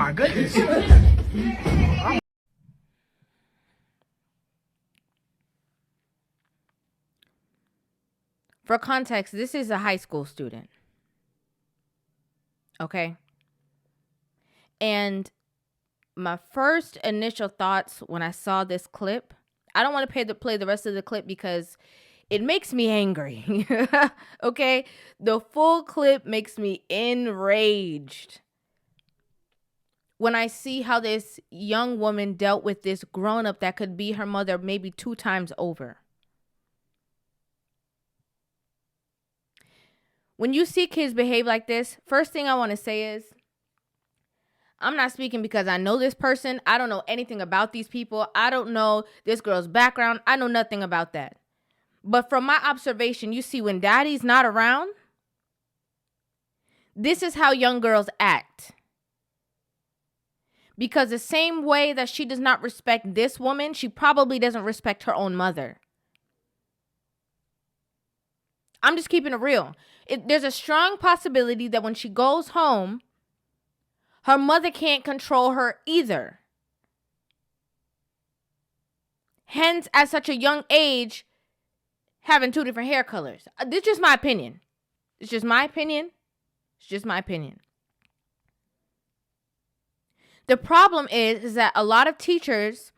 my goodness. For context, this is a high school student. Okay? And my first initial thoughts when I saw this clip, I don't want to play the rest of the clip because it makes me angry. Okay? The full clip makes me enraged when I see how this young woman dealt with this grown-up that could be her mother maybe 2 times over. When you see kids behave like this, first thing I want to say is, I'm not speaking because I know this person. I don't know anything about these people. I don't know this girl's background. I know nothing about that. But from my observation, you see when daddy's not around, this is how young girls act. Because the same way that she does not respect this woman, she probably doesn't respect her own mother. I'm just keeping it real. There's a strong possibility that when she goes home, her mother can't control her either. Hence, at such a young age, having 2 different hair colors. This is just my opinion. It's just my opinion. It's just my opinion. The problem is that a lot of teachers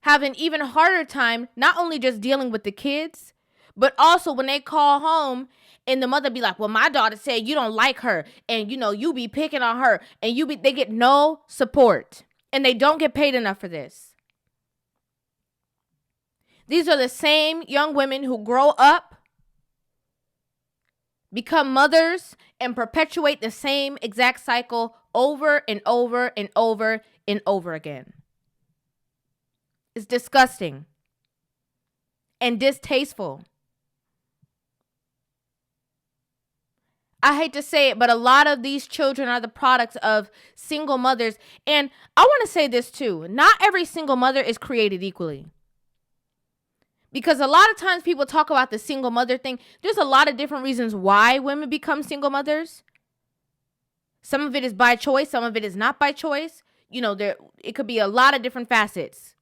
have an even harder time not only just dealing with the kids, but also when they call home and the mother be like, well, my daughter said you don't like her and, you be picking on her and they get no support and they don't get paid enough for this. These are the same young women who grow up, become mothers, and perpetuate the same exact cycle over and over and over and over again. It's disgusting and distasteful. I hate to say it, but a lot of these children are the products of single mothers. And I want to say this too. Not every single mother is created equally. Because a lot of times people talk about the single mother thing. There's a lot of different reasons why women become single mothers. Some of it is by choice. Some of it is not by choice. It could be a lot of different facets.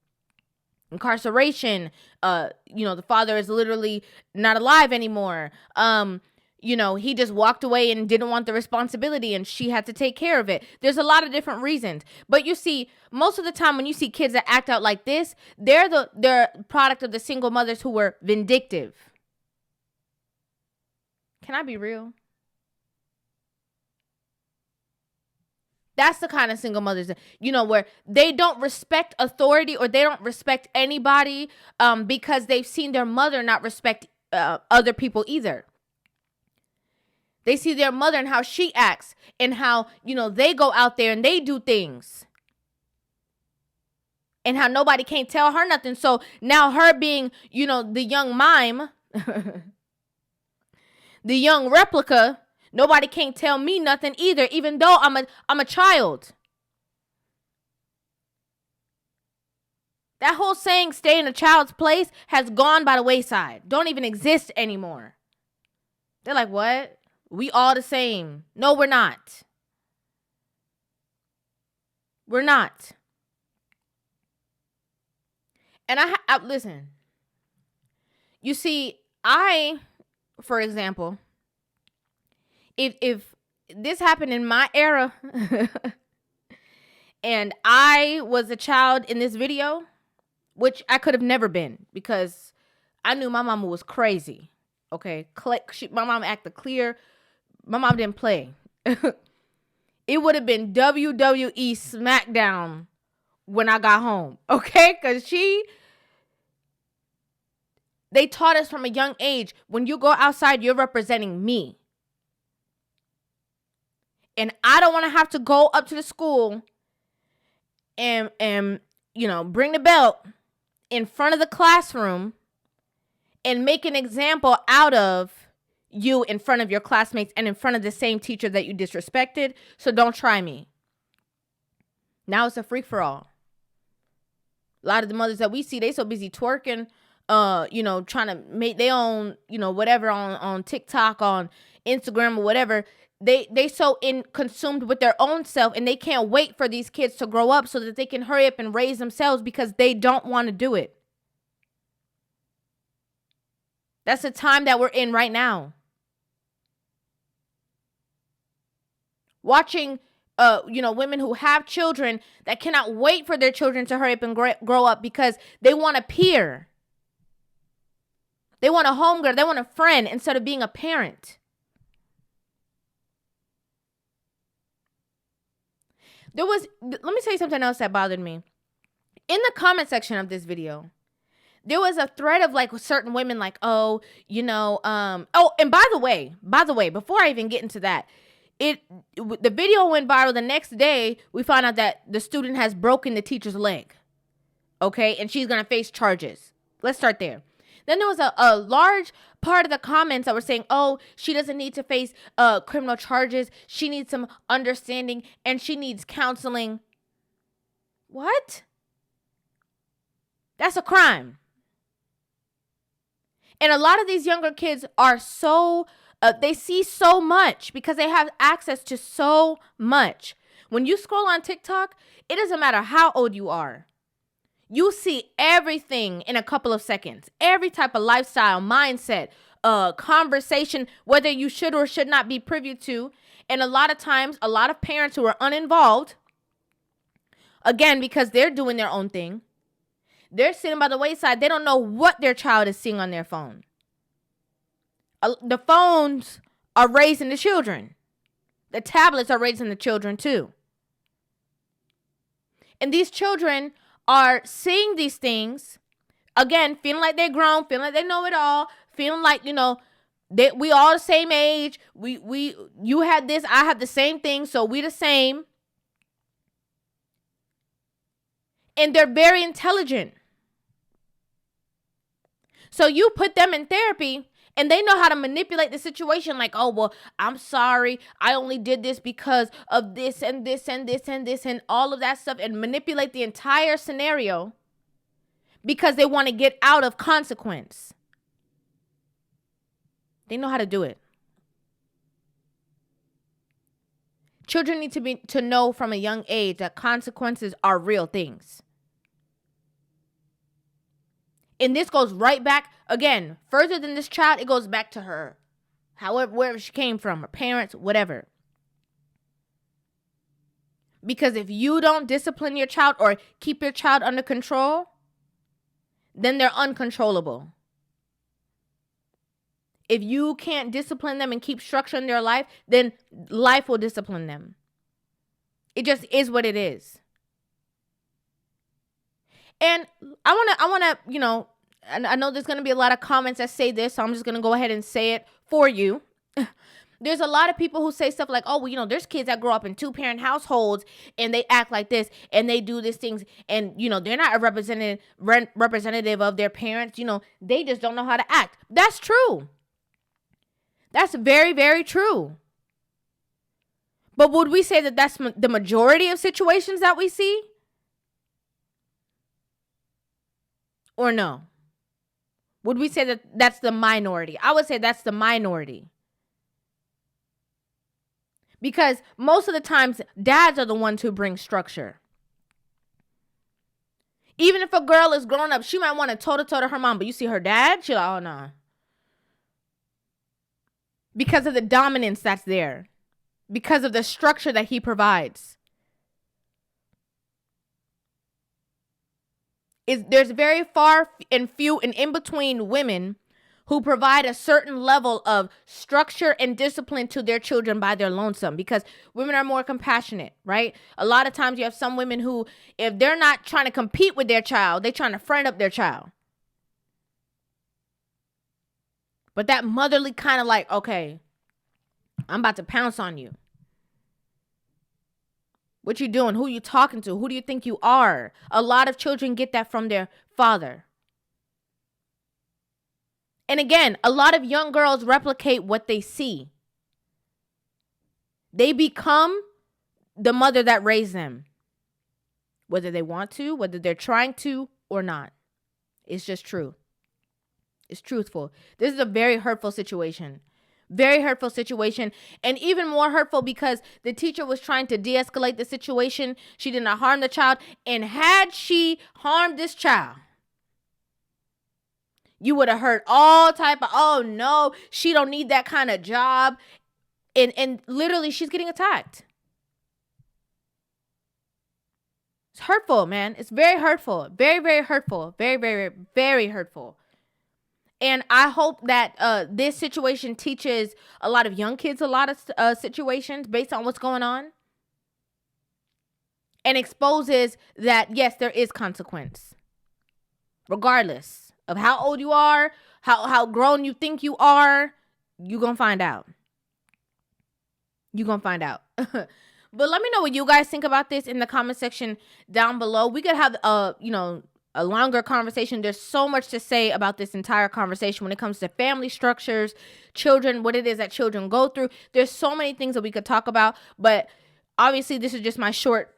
Incarceration. The father is literally not alive anymore. He just walked away and didn't want the responsibility and she had to take care of it. There's a lot of different reasons. But you see, most of the time when you see kids that act out like this, they're the product of the single mothers who were vindictive. Can I be real? That's the kind of single mothers, where they don't respect authority or they don't respect anybody because they've seen their mother not respect other people either. They see their mother and how she acts and how, they go out there and they do things. And how nobody can't tell her nothing. So now her being, the young mime, the young replica, nobody can't tell me nothing either, even though I'm a child. That whole saying, stay in a child's place, has gone by the wayside. Don't even exist anymore. They're like, what? We all the same. No, we're not. We're not. And I listen. You see, for example, if this happened in my era and I was a child in this video, which I could have never been because I knew my mama was crazy. Okay, my mom acted clear. My mom didn't play. It would have been WWE SmackDown when I got home. Okay, because they taught us from a young age, when you go outside, you're representing me. And I don't want to have to go up to the school and bring the belt in front of the classroom and make an example out of you in front of your classmates and in front of the same teacher that you disrespected. So don't try me. Now it's a free-for-all. A lot of the mothers that we see, they so busy twerking, trying to make their own, whatever on TikTok, on Instagram or whatever. they so in consumed with their own self, and they can't wait for these kids to grow up so that they can hurry up and raise themselves because they don't want to do it. That's the time that we're in right now. Watching women who have children that cannot wait for their children to hurry up and grow up because they want a peer. They want a homegirl. They want a friend instead of being a parent. Let me tell you something else that bothered me. In the comment section of this video, there was a thread of like certain women like, and by the way, before I even get into that, the video went viral. The next day, we found out that the student has broken the teacher's leg. Okay, and she's gonna face charges. Let's start there. Then there was a large part of the comments that were saying, oh, she doesn't need to face criminal charges. She needs some understanding and she needs counseling. What? That's a crime. And a lot of these younger kids are they see so much because they have access to so much. When you scroll on TikTok, it doesn't matter how old you are. You see everything in a couple of seconds. Every type of lifestyle, mindset, conversation, whether you should or should not be privy to. And a lot of times, a lot of parents who are uninvolved, again, because they're doing their own thing, they're sitting by the wayside. They don't know what their child is seeing on their phone. The phones are raising the children. The tablets are raising the children too. And these children are seeing these things, again, feeling like they're grown, feeling like they know it all, feeling like, that we all the same age. You had this, I have the same thing, so we the same. And they're very intelligent. So you put them in therapy and they know how to manipulate the situation like, oh, well, I'm sorry. I only did this because of this and this and this and this and all of that stuff, and manipulate the entire scenario because they want to get out of consequence. They know how to do it. Children need to know from a young age that consequences are real things. And this goes right back, again, further than this child, it goes back to her. However, wherever she came from, her parents, whatever. Because if you don't discipline your child or keep your child under control, then they're uncontrollable. If you can't discipline them and keep structure in their life, then life will discipline them. It just is what it is. And I want to, I know there's going to be a lot of comments that say this, so I'm just going to go ahead and say it for you. There's a lot of people who say stuff like, oh, well, there's kids that grow up in 2-parent households and they act like this and they do these things and, they're not a representative of their parents. They just don't know how to act. That's true. That's very, very true. But would we say that that's the majority of situations that we see? Or no? Would we say that that's the minority? I would say that's the minority. Because most of the times, dads are the ones who bring structure. Even if a girl is grown up, she might want to toe-to-toe to her mom, but you see her dad, she's like, oh, no. Because of the dominance that's there. Because of the structure that he provides. There's very far and few and in between women who provide a certain level of structure and discipline to their children by their lonesome, because women are more compassionate, right? A lot of times you have some women who, if they're not trying to compete with their child, they're trying to friend up their child. But that motherly kind of like, okay, I'm about to pounce on you. What you doing? Who you talking to? Who do you think you are? A lot of children get that from their father. And again, a lot of young girls replicate what they see. They become the mother that raised them. Whether they want to, whether they're trying to or not. It's just true. It's truthful. This is a very hurtful situation. Very hurtful situation. And even more hurtful because the teacher was trying to de-escalate the situation. She did not harm the child. And had she harmed this child, you would have heard all type of, oh no, she don't need that kind of job. And literally she's getting attacked. It's hurtful, man. It's very hurtful. Very, very hurtful. Very, very, very hurtful. And I hope that this situation teaches a lot of young kids a lot of situations based on what's going on. And exposes that, yes, there is consequence. Regardless of how old you are, how grown you think you are, you're going to find out. You're going to find out. But let me know what you guys think about this in the comment section down below. We could have a longer conversation. There's so much to say about this entire conversation when it comes to family structures, children, what it is that children go through. There's so many things that we could talk about, but obviously this is just my short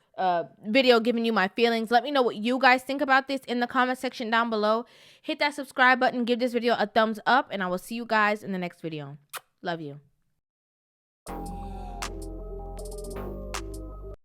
video giving you my feelings. Let me know what you guys think about this in the comment section down below. Hit that subscribe button, give this video a thumbs up, and I will see you guys in the next video. Love you.